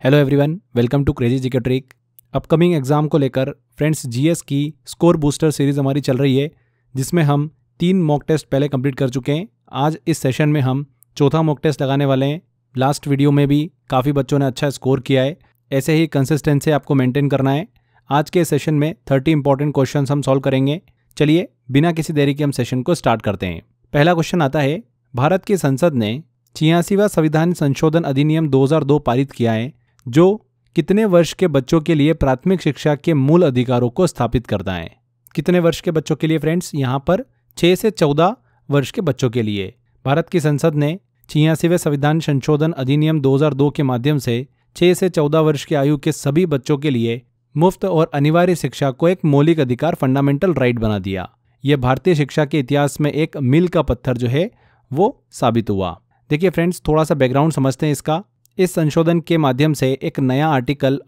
Hello everyone, welcome to crazy GK trick. Upcoming exam को लेकर friends GS की score booster series हमारी चल रही है, जिसमें हम 3 मॉक टेस्ट पहले कंप्लीट कर चुके हैं। आज इस सेशन में हम चौथा मॉक टेस्ट लगाने वाले हैं। लास्ट वीडियो में भी काफ़ी बच्चों ने अच्छा स्कोर किया है, ऐसे ही कंसिस्टेंसी आपको मेंटेन करना है। आज के सेशन में 30 इंपॉर्टेंट क्वेश्चन हम सॉल्व करेंगे। चलिए बिना किसी देरी के हम सेशन को स्टार्ट करते हैं। पहला क्वेश्चन आता है, भारत की संसद ने 86वां संविधान संशोधन अधिनियम 2002 पारित किया है, जो कितने वर्ष के बच्चों के लिए प्राथमिक शिक्षा के मूल अधिकारों को स्थापित करता है। कितने वर्ष के बच्चों के लिए फ्रेंड्स? यहाँ पर 6 से 14 वर्ष के बच्चों के लिए भारत की संसद ने 86वें संविधान संशोधन अधिनियम 2002 के माध्यम से 6 से 14 वर्ष की आयु के सभी बच्चों के लिए मुफ्त और अनिवार्य शिक्षा को एक मौलिक अधिकार, फंडामेंटल राइट बना दिया। यह भारतीय शिक्षा के इतिहास में एक मील का पत्थर जो है वो साबित हुआ। देखिए फ्रेंड्स, थोड़ा सा बैकग्राउंड समझते हैं इसका। इस संशोधन के माध्यम से एक नया आर्टिकल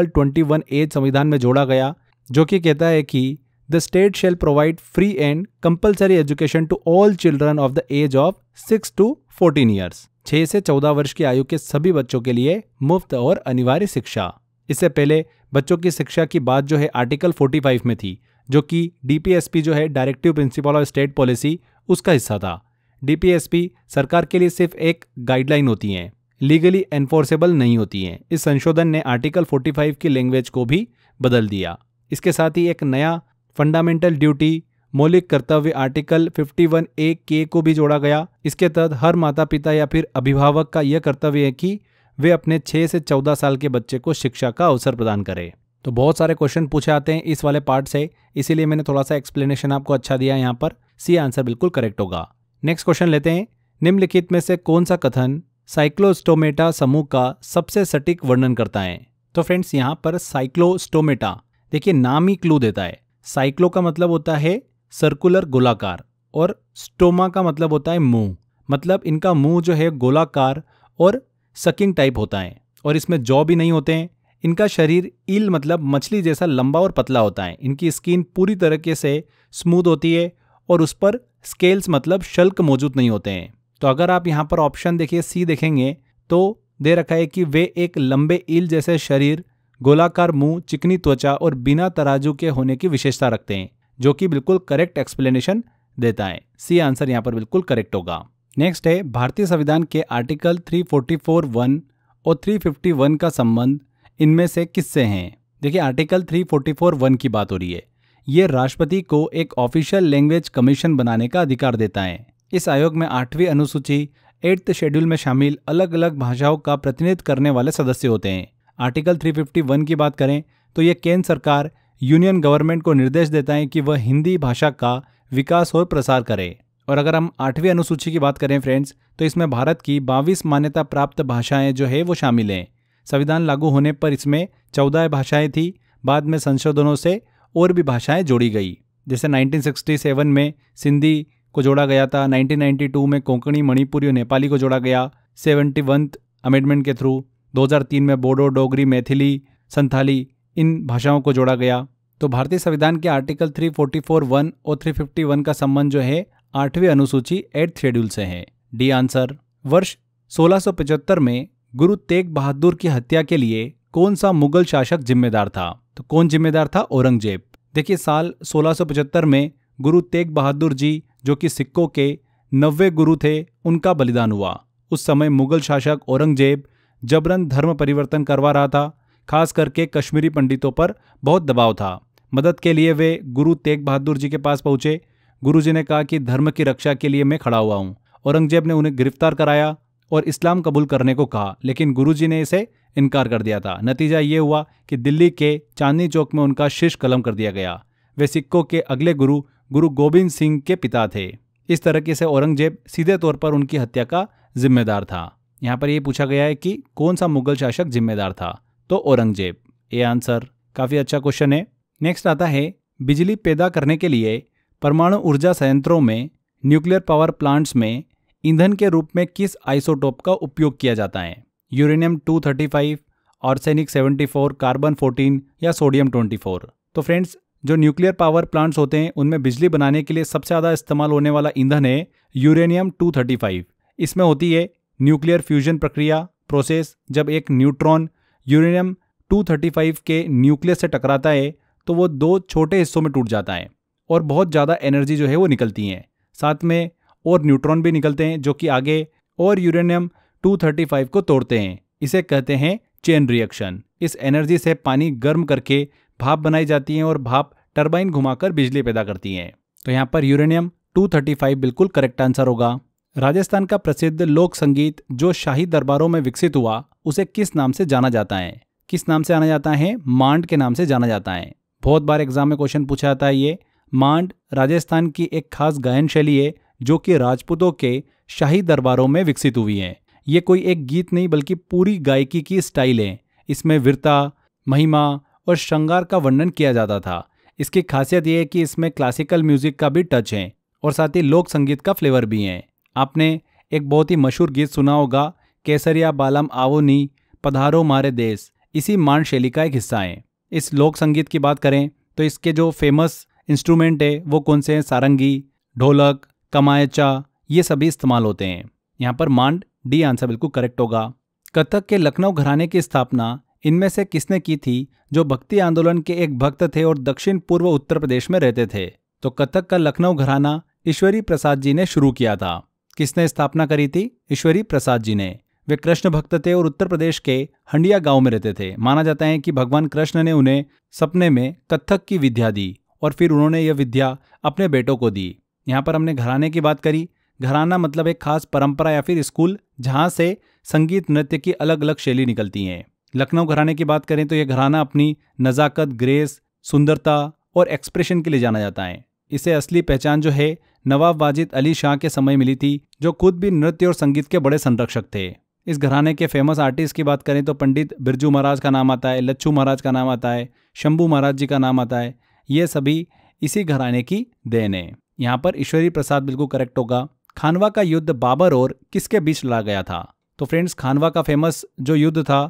21A संविधान में जोड़ा गया, जो कि कहता है कि the state shall provide free and compulsory education to all children of the age of 6 to 14 years. 6 से 14 वर्ष की आयु के सभी बच्चों के लिए मुफ्त और अनिवार्य शिक्षा। इससे पहले बच्चों की शिक्षा की बात जो है आर्टिकल 45 में थी, जो कि DPSP जो है directive principle of state policy, उसका हिस्सा था। DPSP सरकार के लिए सिर्फ एक गाइडलाइन होती है, लीगली एनफोर्सेबल नहीं होती हैं। इस संशोधन ने आर्टिकल 45 की लैंग्वेज को भी बदल दिया। इसके साथ ही एक नया फंडामेंटल ड्यूटी, मौलिक कर्तव्य आर्टिकल 51A को भी जोड़ा गया। इसके तहत हर माता पिता या फिर अभिभावक का यह कर्तव्य है कि वे अपने 6 से 14 साल के बच्चे को शिक्षा का अवसर प्रदान करें। तो बहुत सारे क्वेश्चन पूछे आते हैं इस वाले पार्ट से, इसीलिए मैंने थोड़ा सा एक्सप्लेनेशन आपको अच्छा दिया। यहाँ पर सी आंसर बिल्कुल करेक्ट होगा। नेक्स्ट क्वेश्चन लेते हैं। निम्नलिखित में से कौन सा कथन साइक्लोस्टोमेटा समूह का सबसे सटीक वर्णन करता है? तो फ्रेंड्स, यहाँ पर साइक्लोस्टोमेटा, देखिए नाम ही क्लू देता है। साइक्लो का मतलब होता है सर्कुलर, गोलाकार, और स्टोमा का मतलब होता है मुंह। मतलब इनका मुंह जो है गोलाकार और सकिंग टाइप होता है, और इसमें जॉ भी नहीं होते हैं। इनका शरीर ईल मतलब मछली जैसा लंबा और पतला होता है। इनकी स्किन पूरी तरीके से स्मूथ होती है, और उस पर स्केल्स मतलब शल्क मौजूद नहीं होते हैं। तो अगर आप यहाँ पर ऑप्शन देखिए सी देखेंगे तो दे रखा है कि वे एक लंबे ईल जैसे शरीर, गोलाकार मुंह, चिकनी त्वचा और बिना तराजू के होने की विशेषता रखते हैं, जो कि बिल्कुल करेक्ट एक्सप्लेनेशन देता है। सी आंसर यहाँ पर बिल्कुल करेक्ट होगा। नेक्स्ट है, भारतीय संविधान के आर्टिकल 344(1) और 351 का संबंध इनमें से किससे हैं? देखिए आर्टिकल 344(1) की बात हो रही है। ये राष्ट्रपति को एक ऑफिशियल लैंग्वेज कमीशन बनाने का अधिकार देता है। इस आयोग में 8वीं अनुसूची 8th शेड्यूल में शामिल अलग अलग भाषाओं का प्रतिनिधित्व करने वाले सदस्य होते हैं। आर्टिकल 351 की बात करें तो ये केंद्र सरकार यूनियन गवर्नमेंट को निर्देश देता है कि वह हिंदी भाषा का विकास और प्रसार करे। और अगर हम 8वीं अनुसूची की बात करें फ्रेंड्स, तो इसमें भारत की 22 मान्यता प्राप्त भाषाएं जो है वो शामिल हैं। संविधान लागू होने पर इसमें 14 भाषाएं थी। बाद में संशोधनों से और भी भाषाएं जोड़ी गई, जैसे 1967 में सिंधी को जोड़ा गया था, 1992 में कोंकणी, मणिपुरी और नेपाली को जोड़ा गया 71th अमेंडमेंट के थ्रू, 2003 में बोडो, डोगरी, मैथिली, संथाली इन भाषाओं को जोड़ा गया। तो भारतीय संविधान के आर्टिकल 344(1) और 351 का संबंध जो है 8वीं अनुसूची 8th शेड्यूल से है। D answer. वर्ष 1675 में गुरु तेग बहादुर की हत्या के लिए कौन सा मुगल शासक जिम्मेदार था? तो कौन जिम्मेदार था? औरंगजेब। देखिए साल 1675 में गुरु तेग बहादुर जी, जो कि सिखों के 90 गुरु थे, उनका बलिदान हुआ। उस समय मुगल शासक औरंगजेब जबरन धर्म परिवर्तन करवा रहा था। खास करके कश्मीरी पंडितों पर बहुत दबाव था। मदद के लिए वे गुरु तेग बहादुर जी के पास पहुंचे। गुरुजी ने कहा कि धर्म की रक्षा के लिए मैं खड़ा हुआ हूं। औरंगजेब ने उन्हें गिरफ्तार कराया और इस्लाम कबूल करने को कहा, लेकिन गुरुजी ने इसे इनकार कर दिया था। नतीजा ये हुआ कि दिल्ली के चांदनी चौक में उनका शीश कलम कर दिया गया। वे सिखों के अगले गुरु गुरु गोविंद सिंह के पिता थे। इस तरीके से औरंगजेब सीधे तौर पर उनकी हत्या का जिम्मेदार था। यहाँ पर यह पूछा गया है कि कौन सा मुगल शासक जिम्मेदार था? तो औरंगजेब। A answer. काफी अच्छा क्वेश्चन है। नेक्स्ट आता है, बिजली पैदा करने के लिए परमाणु ऊर्जा संयंत्रों में, न्यूक्लियर पावर प्लांट्स में ईंधन के रूप में किस आइसोटोप का उपयोग किया जाता है? यूरेनियम 235, आर्सेनिक 74, कार्बन 14 या सोडियम 24। तो फ्रेंड्स, जो न्यूक्लियर पावर प्लांट्स होते हैं उनमें बिजली बनाने के लिए सबसे ज़्यादा इस्तेमाल होने वाला ईंधन है यूरेनियम 235। इसमें होती है न्यूक्लियर फ्यूजन प्रक्रिया प्रोसेस, जब एक न्यूट्रॉन यूरेनियम 235 के न्यूक्लियस से टकराता है तो वो 2 छोटे हिस्सों में टूट जाता है और बहुत ज़्यादा एनर्जी जो है वो निकलती है। साथ में और न्यूट्रॉन भी निकलते हैं जो कि आगे और यूरेनियम 235 को तोड़ते हैं। इसे कहते हैं चेन रिएक्शन। इस एनर्जी से पानी गर्म करके भाप बनाई जाती है और भाप टरबाइन घुमाकर बिजली पैदा करती है। तो यहाँ पर यूरेनियम 235 बिल्कुल करेक्ट आंसर होगा। राजस्थान का प्रसिद्ध लोक संगीत जो शाही दरबारों में विकसित हुआ उसे किस नाम से जाना जाता है? किस नाम से जाना जाता है? मांड के नाम से जाना जाता है। बहुत बार एग्जाम में क्वेश्चन पूछा जाता है। ये मांड राजस्थान की एक खास गायन शैली है जो कि राजपूतों के शाही दरबारों में विकसित हुई है। ये कोई एक गीत नहीं बल्कि पूरी गायकी की स्टाइल है। इसमें वीरता, महिमा और श्रृंगार का वर्णन किया जाता था। इसकी खासियत यह है कि इसमें क्लासिकल म्यूजिक का भी टच है और साथ ही लोक संगीत का फ्लेवर भी है। आपने एक बहुत ही मशहूर गीत सुना होगा, केसरिया बालम आवो नी पधारो मारे देश। इसी मांड शैली का एक हिस्सा है। इस लोक संगीत की बात करें तो इसके जो फेमस इंस्ट्रूमेंट है वो कौन से हैं? सारंगी, ढोलक, कमायचा, ये सभी इस्तेमाल होते हैं। यहाँ पर मांड डी आंसर बिल्कुल करेक्ट होगा। कथक के लखनऊ घराने की स्थापना इनमें से किसने की थी जो भक्ति आंदोलन के एक भक्त थे और दक्षिण पूर्व उत्तर प्रदेश में रहते थे? तो कथक का लखनऊ घराना ईश्वरी प्रसाद जी ने शुरू किया था। किसने स्थापना करी थी? ईश्वरी प्रसाद जी ने। वे कृष्ण भक्त थे और उत्तर प्रदेश के हंडिया गांव में रहते थे। माना जाता है कि भगवान कृष्ण ने उन्हें सपने में कथक की विद्या दी और फिर उन्होंने यह विद्या अपने बेटों को दी। यहाँ पर हमने घराने की बात करी। घराना मतलब एक खास परंपरा या फिर स्कूल जहाँ से संगीत नृत्य की अलग अलग शैली निकलती हैं। लखनऊ घराने की बात करें तो यह घराना अपनी नज़ाकत, ग्रेस, सुंदरता और एक्सप्रेशन के लिए जाना जाता है। इसे असली पहचान जो है नवाब वाजिद अली शाह के समय मिली थी जो खुद भी नृत्य और संगीत के बड़े संरक्षक थे। इस घराने के फेमस आर्टिस्ट की बात करें तो पंडित बिरजू महाराज का नाम आता है, लच्छू महाराज का नाम आता है, शंभू महाराज जी का नाम आता है। ये सभी इसी घराने की देन है। यहाँ पर ईश्वरी प्रसाद बिल्कुल करेक्ट होगा। खानवा का युद्ध बाबर और किसके बीच लड़ा गया था? तो फ्रेंड्स, खानवा का फेमस जो युद्ध था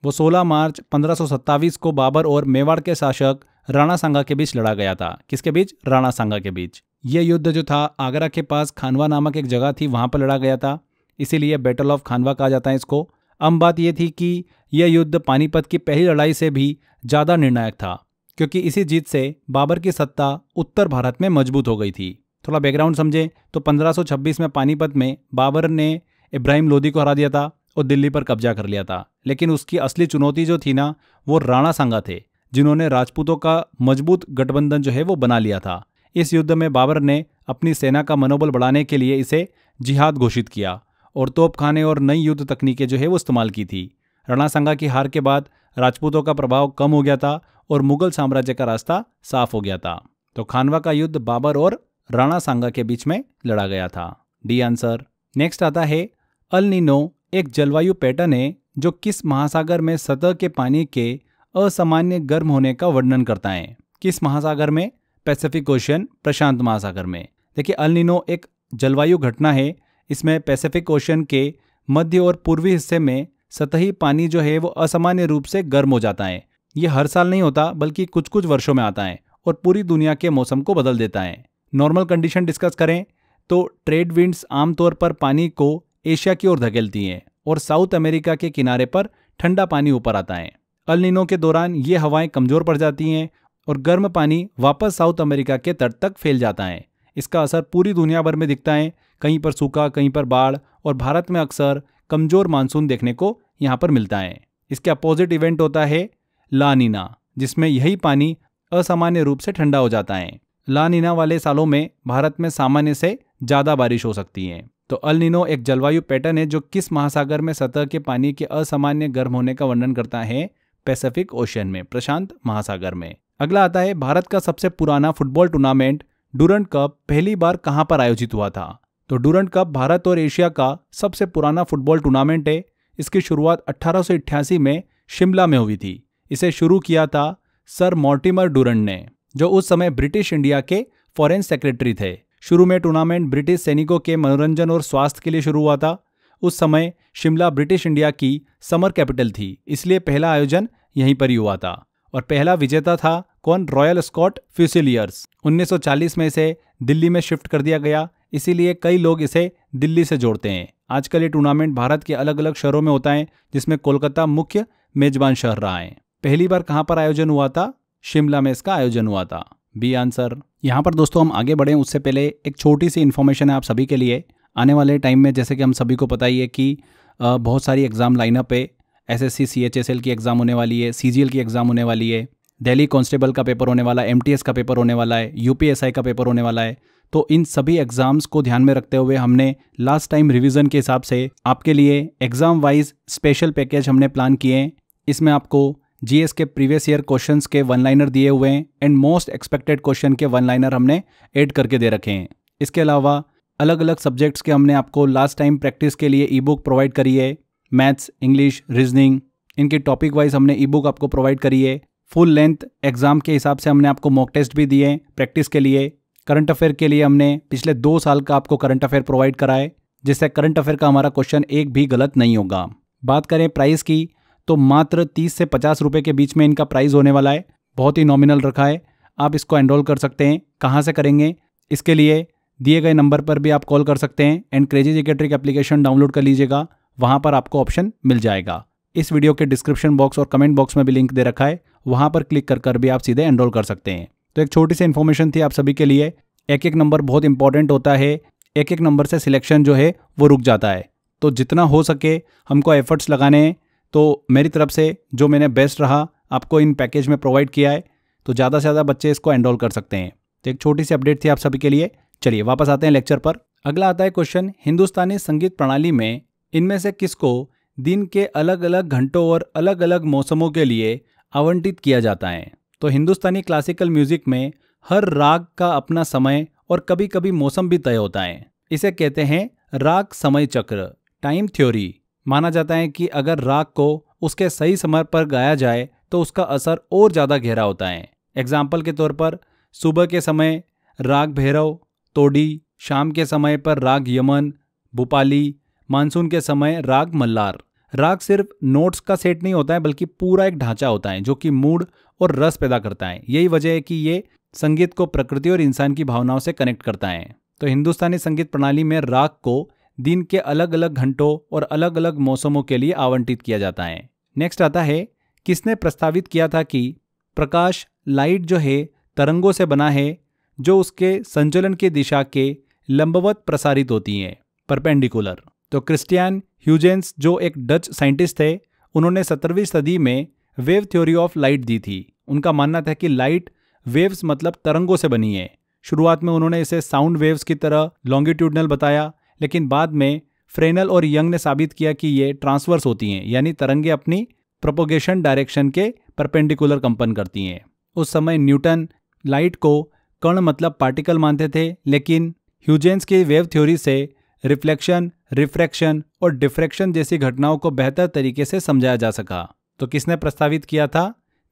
वो 16 मार्च 1527 को बाबर और मेवाड़ के शासक राणा सांगा के बीच लड़ा गया था। किसके बीच? राणा सांगा के बीच। यह युद्ध जो था आगरा के पास खानवा नामक एक जगह थी, वहां पर लड़ा गया था, इसीलिए बैटल ऑफ खानवा कहा जाता है इसको। अब बात यह थी कि यह युद्ध पानीपत की पहली लड़ाई से भी ज़्यादा निर्णायक था क्योंकि इसी जीत से बाबर की सत्ता उत्तर भारत में मजबूत हो गई थी। थोड़ा बैकग्राउंड समझें तो 1526 में पानीपत में बाबर ने इब्राहिम लोदी को हरा दिया था और दिल्ली पर कब्जा कर लिया था। लेकिन उसकी असली चुनौती जो थी ना वो राणा सांगा थे, जिन्होंने राजपूतों का मजबूत गठबंधन जो है वो बना लिया था। इस युद्ध में बाबर ने अपनी सेना का मनोबल बढ़ाने के लिए इसे जिहाद घोषित किया और तोपखाने और नई युद्ध तकनीकें जो है वो इस्तेमाल की थी। राणा सांगा की हार के बाद राजपूतों का प्रभाव कम हो गया था और मुगल साम्राज्य का रास्ता साफ हो गया था। तो खानवा का युद्ध बाबर और राणा सांगा के बीच में लड़ा गया था। D answer. नेक्स्ट आता है अल नीनो एक जलवायु पैटर्न है जो किस महासागर में सतह के पानी के असामान्य गर्म होने का वर्णन करता है? किस महासागर में? पैसिफिक ओशियन, प्रशांत महासागर में। देखिए, अल नीनो एक जलवायु घटना है। इसमें पैसिफिक ओशियन के मध्य और पूर्वी हिस्से में सतही पानी जो है वो असामान्य रूप से गर्म हो जाता है। ये हर साल नहीं होता बल्कि कुछ कुछ वर्षों में आता है और पूरी दुनिया के मौसम को बदल देता है। नॉर्मल कंडीशन डिस्कस करें तो ट्रेड विंड्स आमतौर पर पानी को एशिया की ओर धकेलती हैं और साउथ अमेरिका के किनारे पर ठंडा पानी ऊपर आता है। अल नीनो के दौरान ये हवाएं कमजोर पड़ जाती हैं और गर्म पानी वापस साउथ अमेरिका के तट तक फैल जाता है। इसका असर पूरी दुनिया भर में दिखता है, कहीं पर सूखा, कहीं पर बाढ़, और भारत में अक्सर कमजोर मानसून देखने को यहाँ पर मिलता है। इसके अपोजिट इवेंट होता है ला नीना, जिसमें यही पानी असामान्य रूप से ठंडा हो जाता है। ला नीना वाले सालों में भारत में सामान्य से ज़्यादा बारिश हो सकती है। तो अल नीनो एक जलवायु पैटर्न है जो किस महासागर में सतह के पानी के असामान्य गर्म होने का वर्णन करता है? पैसिफिक ओशियन में, प्रशांत महासागर में। अगला आता है भारत का सबसे पुराना फुटबॉल टूर्नामेंट डूरंट कप पहली बार कहां पर आयोजित हुआ था? तो डूरंट कप भारत और एशिया का सबसे पुराना फुटबॉल टूर्नामेंट है। इसकी शुरुआत 1888 में शिमला में हुई थी। इसे शुरू किया था सर मॉर्टिमर डूरंट ने, जो उस समय ब्रिटिश इंडिया के फॉरेन सेक्रेटरी थे। शुरू में टूर्नामेंट ब्रिटिश सैनिकों के मनोरंजन और स्वास्थ्य के लिए शुरू हुआ था। उस समय शिमला ब्रिटिश इंडिया की समर कैपिटल थी, इसलिए पहला आयोजन यहीं पर ही हुआ था। और पहला विजेता था कौन? Royal Scott फ्यूसिलियर्स। 1940 में इसे दिल्ली में शिफ्ट कर दिया गया, इसीलिए कई लोग इसे दिल्ली से जोड़ते हैं। आजकल ये टूर्नामेंट भारत के अलग अलग शहरों में होता है, जिसमें कोलकाता मुख्य मेजबान शहर रहा है। पहली बार कहाँ पर आयोजन हुआ था? शिमला में इसका आयोजन हुआ था। B answer. यहाँ पर दोस्तों हम आगे बढ़ें उससे पहले एक छोटी सी इन्फॉर्मेशन है आप सभी के लिए। आने वाले टाइम में जैसे कि हम सभी को पता ही है कि बहुत सारी एग्ज़ाम लाइनअप है। एसएससी CHSL की एग्ज़ाम होने वाली है, CGL की एग्ज़ाम होने वाली है, दिल्ली कांस्टेबल का पेपर होने वाला है, MTS का पेपर होने वाला है, UPSI का पेपर होने वाला है। तो इन सभी एग्ज़ाम्स को ध्यान में रखते हुए हमने लास्ट टाइम रिवीजन के हिसाब से आपके लिए एग्ज़ाम वाइज स्पेशल पैकेज हमने प्लान किए हैं। इसमें आपको GS के प्रीवियस ईयर क्वेश्चंस के वन लाइनर दिए हुए हैं एंड मोस्ट एक्सपेक्टेड क्वेश्चन के वन लाइनर हमने ऐड करके दे रखे हैं। इसके अलावा अलग अलग सब्जेक्ट्स के हमने आपको लास्ट टाइम प्रैक्टिस के लिए ई बुक प्रोवाइड करी है। मैथ्स, इंग्लिश, रीजनिंग, इनके टॉपिक वाइज हमने ई बुक आपको प्रोवाइड करी है। फुल लेंथ एग्जाम के हिसाब से हमने आपको मॉक टेस्ट भी दिए प्रैक्टिस के लिए। करंट अफेयर के लिए हमने पिछले 2 साल का आपको करंट अफेयर प्रोवाइड करा है, जिससे करंट अफेयर का हमारा क्वेश्चन एक भी गलत नहीं होगा। बात करें प्राइस की तो मात्र 30 से 50 रुपये के बीच में इनका प्राइस होने वाला है। बहुत ही नॉमिनल रखा है। आप इसको एनरोल कर सकते हैं। कहाँ से करेंगे? इसके लिए दिए गए नंबर पर भी आप कॉल कर सकते हैं and crazy GK trick application download कर लीजिएगा। वहाँ पर आपको ऑप्शन मिल जाएगा। इस वीडियो के डिस्क्रिप्शन बॉक्स और कमेंट बॉक्स में भी लिंक दे रखा है, वहाँ पर क्लिक कर भी आप सीधे एनरोल कर सकते हैं। तो एक छोटी सी इन्फॉर्मेशन थी आप सभी के लिए। एक एक नंबर बहुत इंपॉर्टेंट होता है। एक एक नंबर से सिलेक्शन जो है वो रुक जाता है। तो जितना हो सके हमको एफर्ट्स लगाने हैं। तो मेरी तरफ से जो मैंने बेस्ट रहा आपको इन पैकेज में प्रोवाइड किया है, तो ज़्यादा से ज़्यादा बच्चे इसको एनरोल कर सकते हैं। तो एक छोटी सी अपडेट थी आप सभी के लिए। चलिए वापस आते हैं लेक्चर पर। अगला आता है क्वेश्चन, हिंदुस्तानी संगीत प्रणाली में इनमें से किसको दिन के अलग अलग घंटों और अलग अलग मौसमों के लिए आवंटित किया जाता है? तो हिंदुस्तानी क्लासिकल म्यूजिक में हर राग का अपना समय और कभी कभी मौसम भी तय होता है। इसे कहते हैं राग समय चक्र, टाइम थ्योरी। माना जाता है कि अगर राग को उसके सही समय पर गाया जाए तो उसका असर और ज़्यादा गहरा होता है। एग्जाम्पल के तौर पर सुबह के समय राग भैरव, तोड़ी, शाम के समय पर राग यमन, भूपाली, मानसून के समय राग मल्लार। राग सिर्फ नोट्स का सेट नहीं होता है बल्कि पूरा एक ढांचा होता है जो कि मूड और रस पैदा करता है। यही वजह है कि ये संगीत को प्रकृति और इंसान की भावनाओं से कनेक्ट करता है। तो हिंदुस्तानी संगीत प्रणाली में राग को दिन के अलग अलग घंटों और अलग अलग मौसमों के लिए आवंटित किया जाता है। नेक्स्ट आता है, किसने प्रस्तावित किया था कि प्रकाश लाइट जो है तरंगों से बना है जो उसके संचलन की दिशा के लंबवत प्रसारित होती हैं, परपेंडिकुलर। तो क्रिस्टियन ह्यूजेंस जो एक डच साइंटिस्ट थे, उन्होंने 17वीं सदी में वेव थ्योरी ऑफ लाइट दी थी। उनका मानना था कि लाइट वेव्स मतलब तरंगों से बनी है। शुरुआत में उन्होंने इसे साउंड वेव्स की तरह लॉन्गिट्यूडनल बताया, लेकिन बाद में फ्रेनल और यंग ने साबित किया कि ये ट्रांसवर्स होती हैं, यानी तरंगे अपनी प्रोपोगेशन डायरेक्शन के परपेंडिकुलर कंपन करती हैं। उस समय न्यूटन लाइट को कण मतलब पार्टिकल मानते थे, लेकिन ह्यूजेंस की वेव थ्योरी से रिफ्लेक्शन, रिफ्रैक्शन और डिफ्रैक्शन जैसी घटनाओं को बेहतर तरीके से समझाया जा सका। तो किसने प्रस्तावित किया था?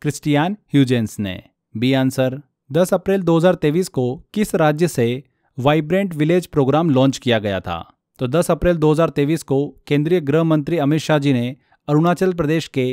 क्रिस्टियन ह्यूजेंस ने। B answer. 10 अप्रैल 2023 को किस राज्य से वाइब्रेंट विलेज प्रोग्राम लॉन्च किया गया था? तो 10 अप्रैल 2023 को केंद्रीय गृह मंत्री अमित शाह जी ने अरुणाचल प्रदेश के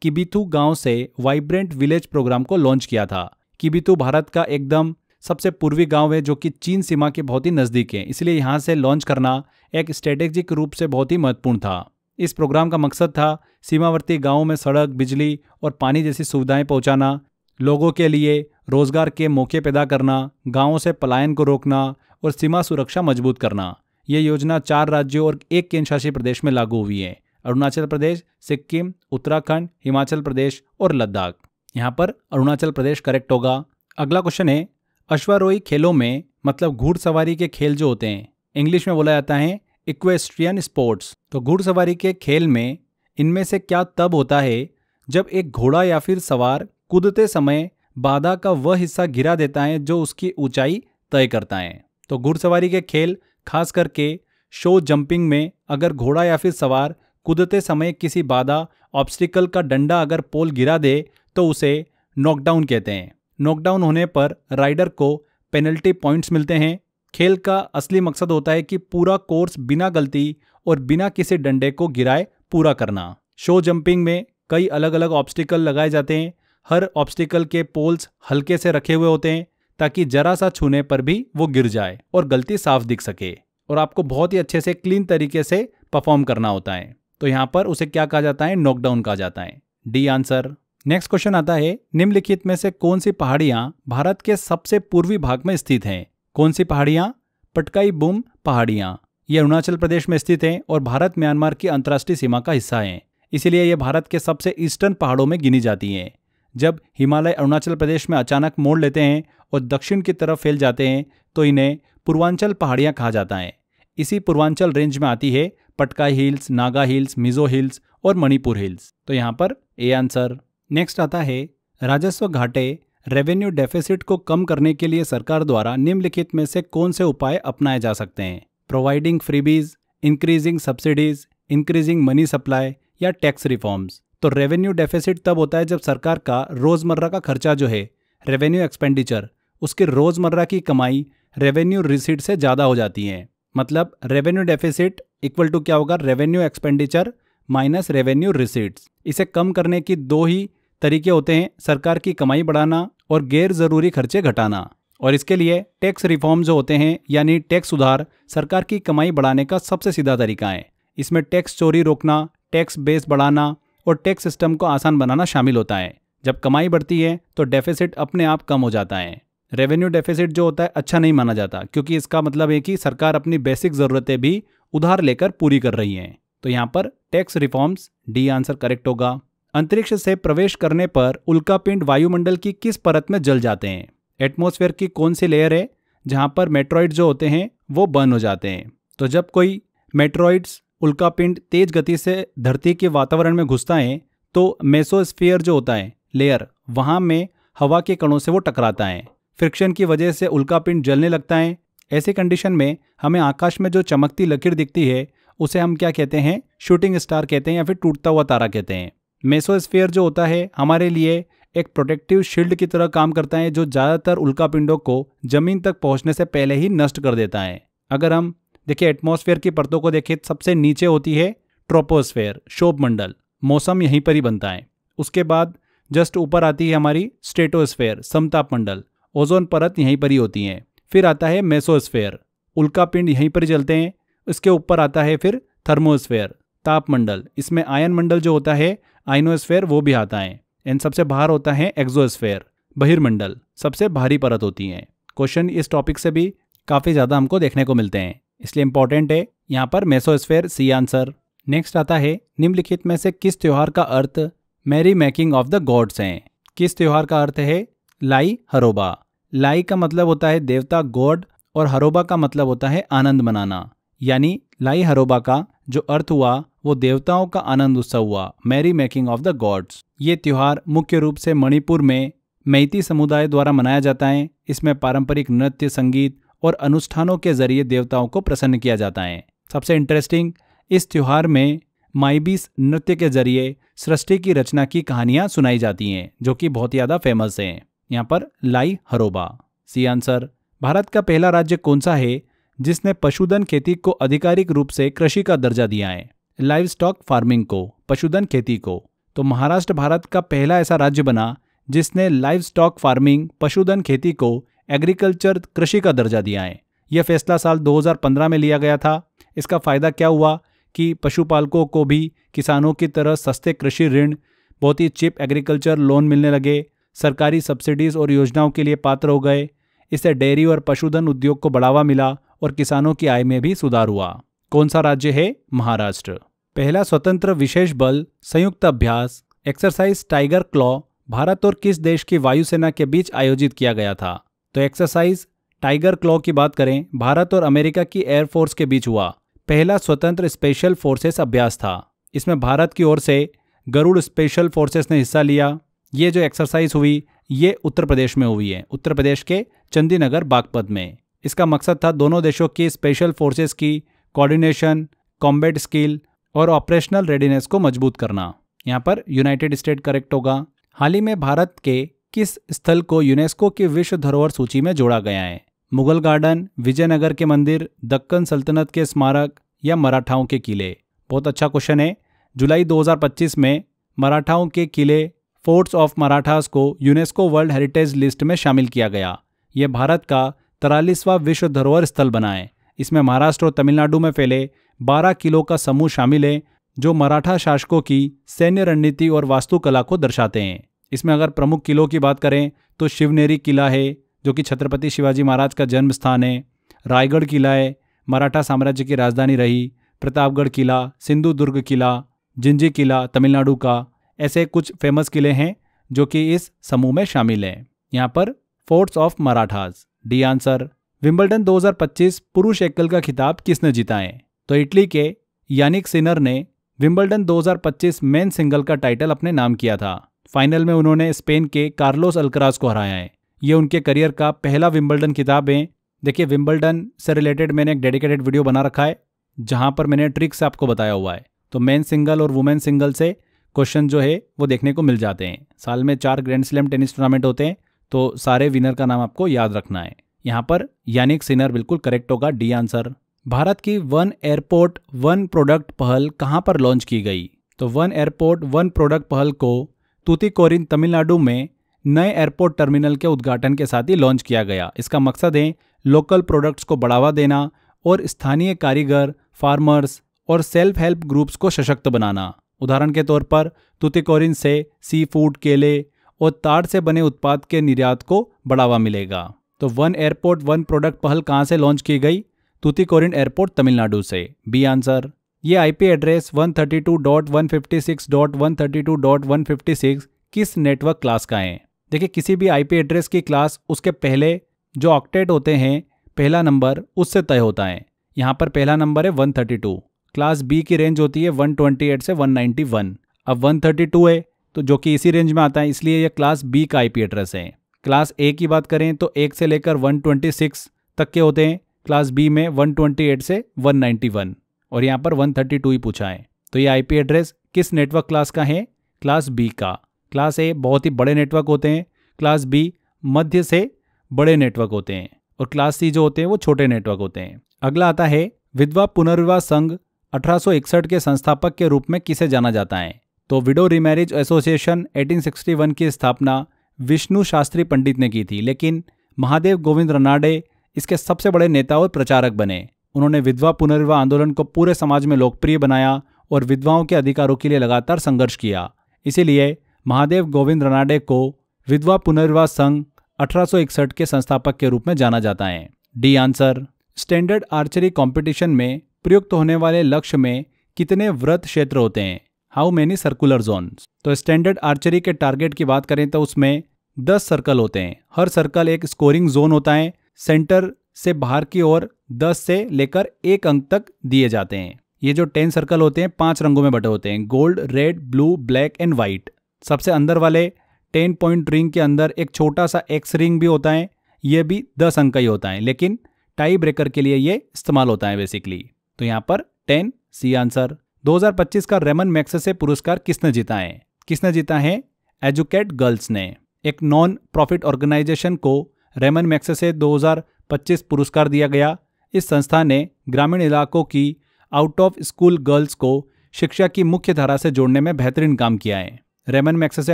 किबिथु गांव से वाइब्रेंट विलेज प्रोग्राम को लॉन्च किया था। किबिथु भारत का एकदम सबसे पूर्वी गांव है जो कि चीन सीमा के बहुत ही नज़दीक है, इसलिए यहाँ से लॉन्च करना एक स्ट्रेटेजिक रूप से बहुत ही महत्वपूर्ण था। इस प्रोग्राम का मकसद था सीमावर्ती गांवों में सड़क, बिजली और पानी जैसी सुविधाएं पहुंचाना, लोगों के लिए रोजगार के मौके पैदा करना, गांवों से पलायन को रोकना और सीमा सुरक्षा मजबूत करना। ये योजना 4 राज्यों और 1 केंद्र शासित प्रदेश में लागू हुई है, अरुणाचल प्रदेश, सिक्किम, उत्तराखंड, हिमाचल प्रदेश और लद्दाख। यहाँ पर अरुणाचल प्रदेश करेक्ट होगा। अगला क्वेश्चन है, अश्वारोही खेलों में मतलब घुड़सवारी के खेल जो होते हैं इंग्लिश में बोला जाता है इक्वेस्ट्रियन स्पोर्ट्स। तो घुड़सवारी के खेल में इनमें से क्या तब होता है जब एक घोड़ा या फिर सवार कूदते समय बाधा का वह हिस्सा गिरा देता है जो उसकी ऊंचाई तय करता है? तो घुड़सवारी के खेल खास करके शो जंपिंग में अगर घोड़ा या फिर सवार कूदते समय किसी बाधा ऑब्स्टिकल का डंडा अगर पोल गिरा दे तो उसे नॉकडाउन कहते हैं। नॉकडाउन होने पर राइडर को पेनल्टी पॉइंट्स मिलते हैं। खेल का असली मकसद होता है कि पूरा कोर्स बिना गलती और बिना किसी डंडे को गिराए पूरा करना। शो जंपिंग में कई अलग अलग ऑब्स्टिकल लगाए जाते हैं। हर ऑब्स्टिकल के पोल्स हल्के से रखे हुए होते हैं ताकि जरा सा छूने पर भी वो गिर जाए और गलती साफ दिख सके, और आपको बहुत ही अच्छे से क्लीन तरीके से परफॉर्म करना होता है। तो यहाँ पर उसे क्या कहा जाता है? नॉकडाउन कहा जाता है। D answer. नेक्स्ट क्वेश्चन आता है, निम्नलिखित में से कौन सी पहाड़ियां भारत के सबसे पूर्वी भाग में स्थित हैं? कौन सी पहाड़ियां? पटकाई बूम पहाड़ियां। ये अरुणाचल प्रदेश में स्थित हैं और भारत म्यांमार की अंतर्राष्ट्रीय सीमा का हिस्सा हैं, इसीलिए ये भारत के सबसे ईस्टर्न पहाड़ों में गिनी जाती हैं। जब हिमालय अरुणाचल प्रदेश में अचानक मोड़ लेते हैं और दक्षिण की तरफ फैल जाते हैं तो इन्हें पूर्वांचल पहाड़ियां कहा जाता है। इसी पूर्वांचल रेंज में आती है Patkai hills, Naga hills, Mizo hills और मणिपुर हिल्स। तो यहाँ पर ए आंसर। नेक्स्ट आता है, राजस्व घाटे रेवेन्यू डेफिसिट को कम करने के लिए सरकार द्वारा निम्नलिखित में से कौन से उपाय अपनाए जा सकते हैं? Providing freebies, increasing subsidies, increasing money supply या टैक्स रिफॉर्म्स। तो रेवेन्यू डेफिसिट तब होता है जब सरकार का रोजमर्रा का खर्चा जो है, रेवेन्यू एक्सपेंडिचर, उसकी रोजमर्रा की कमाई रेवेन्यू रिसीट से ज़्यादा हो जाती है। मतलब रेवेन्यू डेफिसिट इक्वल टू क्या होगा? Revenue expenditure minus revenue receipts. इसे कम करने की दो ही तरीके होते हैं, सरकार की कमाई बढ़ाना और गैर ज़रूरी खर्चे घटाना। और इसके लिए टैक्स रिफॉर्म जो होते हैं यानी टैक्स सुधार सरकार की कमाई बढ़ाने का सबसे सीधा तरीका है। इसमें टैक्स चोरी रोकना, टैक्स बेस बढ़ाना और टैक्स सिस्टम को आसान बनाना शामिल होता है। जब कमाई बढ़ती है तो डेफिसिट अपने आप कम हो जाता है। रेवेन्यू डेफिसिट जो होता है अच्छा नहीं माना जाता, क्योंकि इसका मतलब है कि सरकार अपनी बेसिक ज़रूरतें भी उधार लेकर पूरी कर रही है। तो यहाँ पर tax reforms, D answer correct होगा। अंतरिक्ष से प्रवेश करने पर उल्कापिंड वायुमंडल की किस परत में जल जाते हैं? एटमॉस्फेयर की कौन सी लेयर है जहाँ पर मेट्रॉइड जो होते हैं वो बर्न हो जाते हैं? तो जब कोई मेट्रॉइड्स उल्कापिंड तेज गति से धरती के वातावरण में घुसता है तो मेसोस्फीयर जो होता है लेयर, वहाँ में हवा के कणों से वो टकराता है। फ्रिक्शन की वजह से उल्कापिंड जलने लगता है। ऐसी कंडीशन में हमें आकाश में जो चमकती लकीर दिखती है उसे हम क्या कहते हैं? शूटिंग स्टार कहते हैं या फिर टूटता हुआ तारा कहते हैं। मेसोस्फीयर जो होता है हमारे लिए एक प्रोटेक्टिव शील्ड की तरह काम करता है, जो ज़्यादातर उल्कापिंडों को जमीन तक पहुंचने से पहले ही नष्ट कर देता है। अगर हम देखिए एटमॉस्फेयर की परतों को देखें, सबसे नीचे होती है ट्रोपोस्फेयर, शोभ मंडल, मौसम यहीं पर ही बनता है। उसके बाद जस्ट ऊपर आती है हमारी स्ट्रेटोस्फेयर, समताप मंडल, ओजोन परत यहीं पर ही होती है। फिर आता है मेसोस्फेयर, उल्कापिंड यहीं पर ही चलते हैं। इसके ऊपर आता है फिर थर्मोस्फेयर, ताप मंडल, इसमें आयन मंडल जो होता है आइनोस्फेयर वो भी आता है। इन सबसे बाहर होता है एक्सोस्फेयर, बहिर्मंडल, सबसे भारी परत होती है। क्वेश्चन इस टॉपिक से भी काफ़ी ज़्यादा हमको देखने को मिलते हैं, इसलिए इंपॉर्टेंट है यहाँ पर मेसोस्फेयर, सी आंसर। नेक्स्ट आता है, निम्नलिखित में से किस त्योहार का अर्थ merry making of the gods है? किस त्योहार का अर्थ है लाई हरोबा? लाई का मतलब होता है देवता, गॉड, और हरोबा का मतलब होता है आनंद मनाना। यानी लाई हरोबा का जो अर्थ हुआ वो देवताओं का आनंद उत्सव हुआ, merry making of the gods. ये त्योहार मुख्य रूप से मणिपुर में मेइती समुदाय द्वारा मनाया जाता है। इसमें पारंपरिक नृत्य, संगीत और अनुष्ठानों के जरिए देवताओं को प्रसन्न किया जाता है। सबसे इंटरेस्टिंग, इस त्योहार में माइबीस नृत्य के जरिए सृष्टि की रचना की कहानियां सुनाई जाती हैं, जो कि बहुत ज़्यादा फेमस हैं। यहाँ पर लाई हरोबा, सी आंसर। भारत का पहला राज्य कौन सा है जिसने पशुधन खेती को आधिकारिक रूप से कृषि का दर्जा दिया है? लाइव स्टॉक फार्मिंग को, पशुधन खेती को। तो महाराष्ट्र भारत का पहला ऐसा राज्य बना जिसने लाइव स्टॉक फार्मिंग, पशुधन खेती को एग्रीकल्चर, कृषि का दर्जा दिया है। यह फैसला साल 2015 में लिया गया था। इसका फायदा क्या हुआ कि पशुपालकों को भी किसानों की तरह सस्ते कृषि ऋण, बहुत ही चिप एग्रीकल्चर लोन मिलने लगे, सरकारी सब्सिडीज और योजनाओं के लिए पात्र हो गए। इससे डेयरी और पशुधन उद्योग को बढ़ावा मिला और किसानों की आय में भी सुधार हुआ। कौन सा राज्य है? महाराष्ट्र। पहला स्वतंत्र विशेष बल संयुक्त अभ्यास एक्सरसाइज टाइगर क्लॉ भारत और किस देश की वायुसेना के बीच आयोजित किया गया था? तो एक्सरसाइज टाइगर क्लॉ की बात करें, भारत और अमेरिका की एयरफोर्स के बीच हुआ पहला स्वतंत्र स्पेशल फोर्सेस अभ्यास था। इसमें भारत की ओर से गरुड़ स्पेशल फोर्सेस ने हिस्सा लिया। ये जो एक्सरसाइज हुई ये उत्तर प्रदेश में हुई है, उत्तर प्रदेश के चंडीनगर बागपत में। इसका मकसद था दोनों देशों की स्पेशल फोर्सेस की कोऑर्डिनेशन, कॉम्बैट स्किल और ऑपरेशनल रेडीनेस को मजबूत करना। यहाँ पर यूनाइटेड स्टेट करेक्ट होगा। हाल ही में भारत के किस स्थल को यूनेस्को की विश्व धरोहर सूची में जोड़ा गया है? मुगल गार्डन, विजयनगर के मंदिर, दक्कन सल्तनत के स्मारक या मराठाओं के किले? बहुत अच्छा क्वेश्चन है। जुलाई 2025 में मराठाओं के किले, फोर्ट्स ऑफ मराठास को यूनेस्को वर्ल्ड हेरिटेज लिस्ट में शामिल किया गया। यह भारत का 43वां विश्व धरोहर स्थल बना है। इसमें महाराष्ट्र और तमिलनाडु में फैले 12 किलों का समूह शामिल है, जो मराठा शासकों की सैन्य रणनीति और वास्तुकला को दर्शाते हैं। इसमें अगर प्रमुख किलों की बात करें तो शिवनेरी किला है, जो कि छत्रपति शिवाजी महाराज का जन्म स्थान है। रायगढ़ किला है, मराठा साम्राज्य की राजधानी रही। प्रतापगढ़ किला, सिंधुदुर्ग किला, जिंजी किला तमिलनाडु का, ऐसे कुछ फेमस किले हैं जो कि इस समूह में शामिल हैं। यहाँ पर forts of Marathas. D answer. Wimbledon 2025 पुरुष एकल का खिताब किसने जीता है? तो इटली के यानिक सिनर ने विंबलडन 2025 मेन सिंगल का टाइटल अपने नाम किया था। फाइनल में उन्होंने स्पेन के कार्लोस अल्कराज को हराया है। ये उनके करियर का पहला विंबलडन खिताब है। देखिए, विंबलडन से रिलेटेड मैंने एक डेडिकेटेड वीडियो बना रखा है जहां पर मैंने ट्रिक्स आपको बताया हुआ है। तो मेन सिंगल और वुमेन सिंगल से क्वेश्चन जो है वो देखने को मिल जाते हैं। साल में 4 ग्रैंड स्लैम टेनिस टूर्नामेंट होते हैं, तो सारे विनर का नाम आपको याद रखना है। यहाँ पर यानिक सिनर बिल्कुल करेक्ट होगा। D answer. भारत की वन एयरपोर्ट वन प्रोडक्ट पहल कहाँ पर लॉन्च की गई? तो वन एयरपोर्ट वन प्रोडक्ट पहल को तूतीकोरिन तमिलनाडु में नए एयरपोर्ट टर्मिनल के उद्घाटन के साथ ही लॉन्च किया गया। इसका मकसद है लोकल प्रोडक्ट्स को बढ़ावा देना और स्थानीय कारीगर, फार्मर्स और सेल्फ हेल्प ग्रुप्स को सशक्त बनाना। उदाहरण के तौर पर तूतीकोरिन से सी फूड, केले और ताड़ से बने उत्पाद के निर्यात को बढ़ावा मिलेगा। तो वन एयरपोर्ट वन प्रोडक्ट पहल कहाँ से लॉन्च की गई? तूतीकोरिन एयरपोर्ट तमिलनाडु से। B answer. ये आईपी एड्रेस 132.156.132.156 किस नेटवर्क क्लास का है? देखिए, किसी भी आईपी एड्रेस की क्लास उसके पहले जो ऑक्टेट होते हैं, पहला नंबर उससे तय होता है। यहाँ पर पहला नंबर है 132। क्लास बी की रेंज होती है 128 से 191। अब 132 है तो जो कि इसी रेंज में आता है, इसलिए यह क्लास बी का आईपी एड्रेस है। क्लास ए की बात करें तो 1 से लेकर 126 तक के होते हैं। क्लास बी में 128 से 191 और यहाँ पर 132 ही पूछा है। तो ये आईपी एड्रेस किस नेटवर्क क्लास का है? क्लास बी का। क्लास ए बहुत ही बड़े नेटवर्क होते हैं, क्लास बी मध्य से बड़े नेटवर्क होते हैं और क्लास सी जो होते हैं वो छोटे नेटवर्क होते हैं। अगला आता है विधवा पुनर्विवाह संघ 1861 के संस्थापक के रूप में किसे जाना जाता है? तो विडो रीमैरिज एसोसिएशन 1861 की स्थापना विष्णु शास्त्री पंडित ने की थी, लेकिन महादेव गोविंद रनाडे इसके सबसे बड़े नेता और प्रचारक बने। उन्होंने विधवा पुनर्विवाह आंदोलन को पूरे समाज में लोकप्रिय बनाया और विधवाओं के अधिकारों के लिए लगातार संघर्ष किया। इसीलिए महादेव गोविंद रनाडे को विधवा पुनर्विवाह संघ 1861 के संस्थापक के रूप में जाना जाता है। D answer. Standard archery competition में प्रयुक्त होने वाले लक्ष्य में कितने वृत्त क्षेत्र होते हैं? How many circular zones? तो स्टैंडर्ड आर्चरी के टारगेट की बात करें तो उसमें 10 सर्कल होते हैं। हर सर्कल एक स्कोरिंग जोन होता है। सेंटर से बाहर की ओर 10 से लेकर 1 अंक तक दिए जाते हैं। ये जो 10 सर्कल होते हैं 5 रंगों में बटे होते हैं, gold, red, blue, black and white. सबसे अंदर वाले 10 पॉइंट रिंग के अंदर एक छोटा सा एक्स रिंग भी होता है, ये भी 10 अंक का ही होता है, लेकिन टाई ब्रेकर के लिए ये इस्तेमाल होता है बेसिकली। तो यहाँ पर 10 सी आंसर। 2025 का रेमन मैग्सेसे पुरस्कार किसने जीता है? किसने जीता है? एजुकेट गर्ल्स ने। एक नॉन प्रॉफिट ऑर्गेनाइजेशन को रेमन मैग्सेसे 2025 पुरस्कार दिया गया। इस संस्था ने ग्रामीण इलाकों की आउट ऑफ स्कूल गर्ल्स को शिक्षा की मुख्य धारा से जोड़ने में बेहतरीन काम किया है। रेमन मैग्सेसे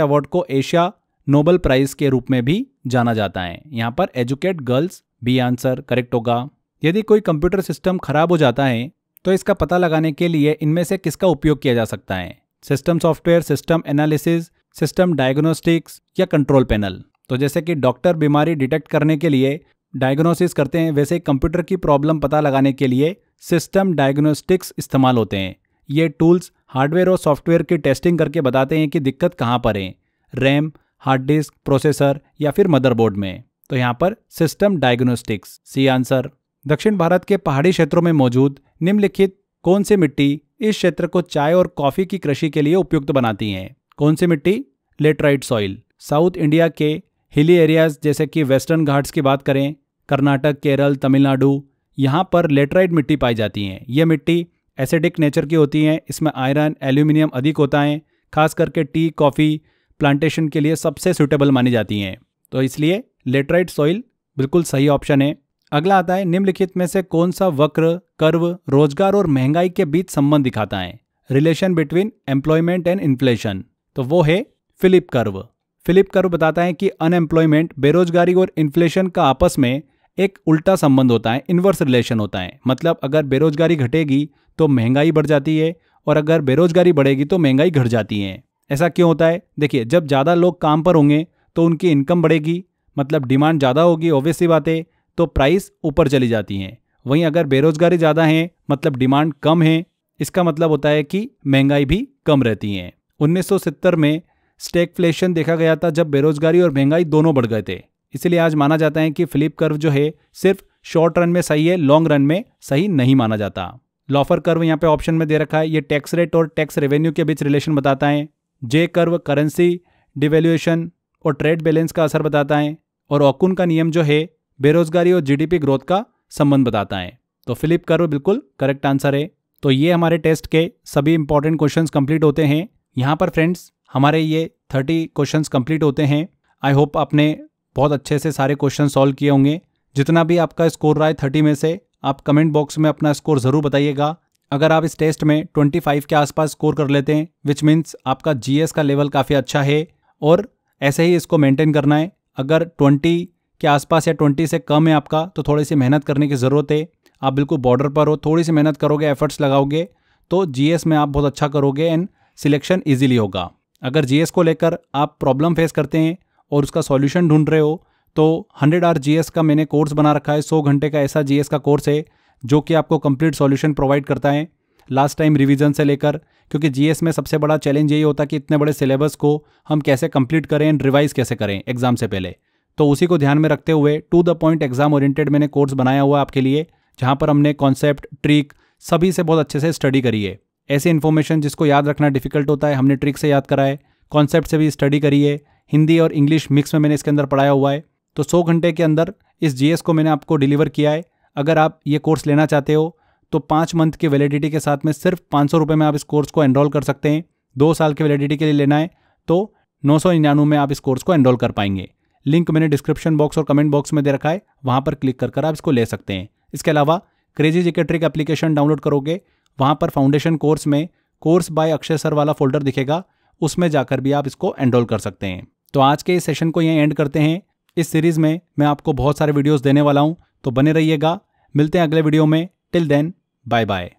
अवार्ड को एशिया नोबेल प्राइज के रूप में भी जाना जाता है। यहाँ पर educate girls B answer correct होगा। यदि कोई कंप्यूटर सिस्टम खराब हो जाता है तो इसका पता लगाने के लिए इनमें से किसका उपयोग किया जा सकता है? System software, system analysis, system diagnostics या कंट्रोल पैनल। तो जैसे कि डॉक्टर बीमारी डिटेक्ट करने के लिए डायग्नोसिस करते हैं, वैसे कंप्यूटर की प्रॉब्लम पता लगाने के लिए सिस्टम डायग्नोस्टिक्स इस्तेमाल होते हैं। ये टूल्स हार्डवेयर और सॉफ्टवेयर की टेस्टिंग करके बताते हैं कि दिक्कत कहाँ पर है, रैम, हार्ड डिस्क, प्रोसेसर या फिर मदरबोर्ड में। तो यहाँ पर सिस्टम डायग्नोस्टिक्स सी आंसर। दक्षिण भारत के पहाड़ी क्षेत्रों में मौजूद निम्नलिखित कौन सी मिट्टी इस क्षेत्र को चाय और कॉफी की कृषि के लिए उपयुक्त बनाती है? कौन सी मिट्टी? Laterite soil. साउथ इंडिया के हिली एरियाज जैसे कि वेस्टर्न घाट्स की बात करें, कर्नाटक, केरल, तमिलनाडु, यहाँ पर लेटराइट मिट्टी पाई जाती है। ये मिट्टी एसिडिक नेचर की होती है, इसमें आयरन, एल्यूमिनियम अधिक होता है। खास करके टी, कॉफ़ी प्लांटेशन के लिए सबसे सूटेबल मानी जाती हैं। तो इसलिए लेटराइट सॉइल बिल्कुल सही ऑप्शन है। अगला आता है निम्नलिखित में से कौन सा वक्र कर्व रोजगार और महंगाई के बीच संबंध दिखाता है? Relation between employment and inflation. तो वो है फिलिप कर्व। फिलिप कर्व बताता है कि अनएम्प्लॉयमेंट, बेरोजगारी और इन्फ्लेशन का आपस में एक उल्टा संबंध होता है, इन्वर्स रिलेशन होता है। मतलब अगर बेरोजगारी घटेगी तो महंगाई बढ़ जाती है और अगर बेरोजगारी बढ़ेगी तो महंगाई घट जाती है। ऐसा क्यों होता है? देखिए, जब ज़्यादा लोग काम पर होंगे तो उनकी इनकम बढ़ेगी, मतलब डिमांड ज़्यादा होगी, ऑब्वियस सी बात है, तो प्राइस ऊपर चली जाती हैं। वहीं अगर बेरोजगारी ज़्यादा है, मतलब डिमांड कम है, इसका मतलब होता है कि महंगाई भी कम रहती है। 1970 में स्टैगफ्लेशन देखा गया था जब बेरोजगारी और महंगाई दोनों बढ़ गए थे। इसलिए आज माना जाता है कि फ्लिप कर्व जो है सिर्फ शॉर्ट रन में सही है, लॉन्ग रन में सही नहीं माना जाता। लॉफर कर्व यहाँ पे ऑप्शन में दे रखा है, ये टैक्स रेट और टैक्स रेवेन्यू के बीच रिलेशन बताता है। जे कर्व करेंसी डिवेल्यूएशन और ट्रेड बैलेंस का असर बताता है। और ऑकुन का नियम जो है बेरोजगारी और जीडीपी ग्रोथ का संबंध बताता है। तो फिलिप कर्व बिल्कुल करेक्ट आंसर है। तो ये हमारे टेस्ट के सभी इंपॉर्टेंट क्वेश्चंस कंप्लीट होते हैं। यहाँ पर फ्रेंड्स हमारे ये 30 क्वेश्चंस कंप्लीट होते हैं। आई होप आपने बहुत अच्छे से सारे क्वेश्चन सॉल्व किए होंगे। जितना भी आपका स्कोर रहा है 30 में से, आप कमेंट बॉक्स में अपना स्कोर ज़रूर बताइएगा। अगर आप इस टेस्ट में 25 के आसपास स्कोर कर लेते हैं, विच मीन्स आपका जीएस का लेवल काफ़ी अच्छा है और ऐसे ही इसको मेंटेन करना है। अगर 20 के आसपास या 20 से कम है आपका, तो थोड़ी सी मेहनत करने की ज़रूरत है। आप बिल्कुल बॉर्डर पर हो, थोड़ी सी मेहनत करोगे, एफर्ट्स लगाओगे तो जीएस में आप बहुत अच्छा करोगे एंड सिलेक्शन ईजिली होगा। अगर जीएस को लेकर आप प्रॉब्लम फेस करते हैं और उसका सॉल्यूशन ढूंढ रहे हो, तो 100 आवर जीएस का मैंने कोर्स बना रखा है। 100 घंटे का ऐसा जीएस का कोर्स है जो कि आपको कंप्लीट सॉल्यूशन प्रोवाइड करता है लास्ट टाइम रिवीजन से लेकर। क्योंकि जीएस में सबसे बड़ा चैलेंज यही होता है कि इतने बड़े सिलेबस को हम कैसे कंप्लीट करें एंड रिवाइज कैसे करें एग्जाम से पहले। तो उसी को ध्यान में रखते हुए to the point exam oriented मैंने कोर्स बनाया हुआ है आपके लिए, जहाँ पर हमने कॉन्सेप्ट, ट्रिक सभी से बहुत अच्छे से स्टडी करी है। ऐसी इन्फॉर्मेशन जिसको याद रखना डिफिकल्ट होता है, हमने ट्रिक से याद करा है, कॉन्सेप्ट से भी स्टडी करी है, हिंदी और इंग्लिश मिक्स में मैंने इसके अंदर पढ़ाया हुआ है। तो 100 घंटे के अंदर इस जीएस को मैंने आपको डिलीवर किया है। अगर आप ये कोर्स लेना चाहते हो तो 5 मंथ की वैलिडिटी के साथ में सिर्फ 500 रुपये में आप इस कोर्स को एनरोल कर सकते हैं। 2 साल की वैलिडिटी के लिए लेना है तो 999 में आप इस कोर्स को एनरोल कर पाएंगे। लिंक मैंने डिस्क्रिप्शन बॉक्स और कमेंट बॉक्स में दे रखा है, वहाँ पर क्लिक कर आप इसको ले सकते हैं। इसके अलावा crazy GK trick application download करोगे, वहाँ पर फाउंडेशन कोर्स में कोर्स बाय अक्षय सर वाला फोल्डर दिखेगा, उसमें जाकर भी आप इसको एनरोल कर सकते हैं। तो आज के इस सेशन को यहीं एंड करते हैं। इस सीरीज़ में मैं आपको बहुत सारे वीडियोस देने वाला हूं, तो बने रहिएगा। मिलते हैं अगले वीडियो में। Till then, bye bye.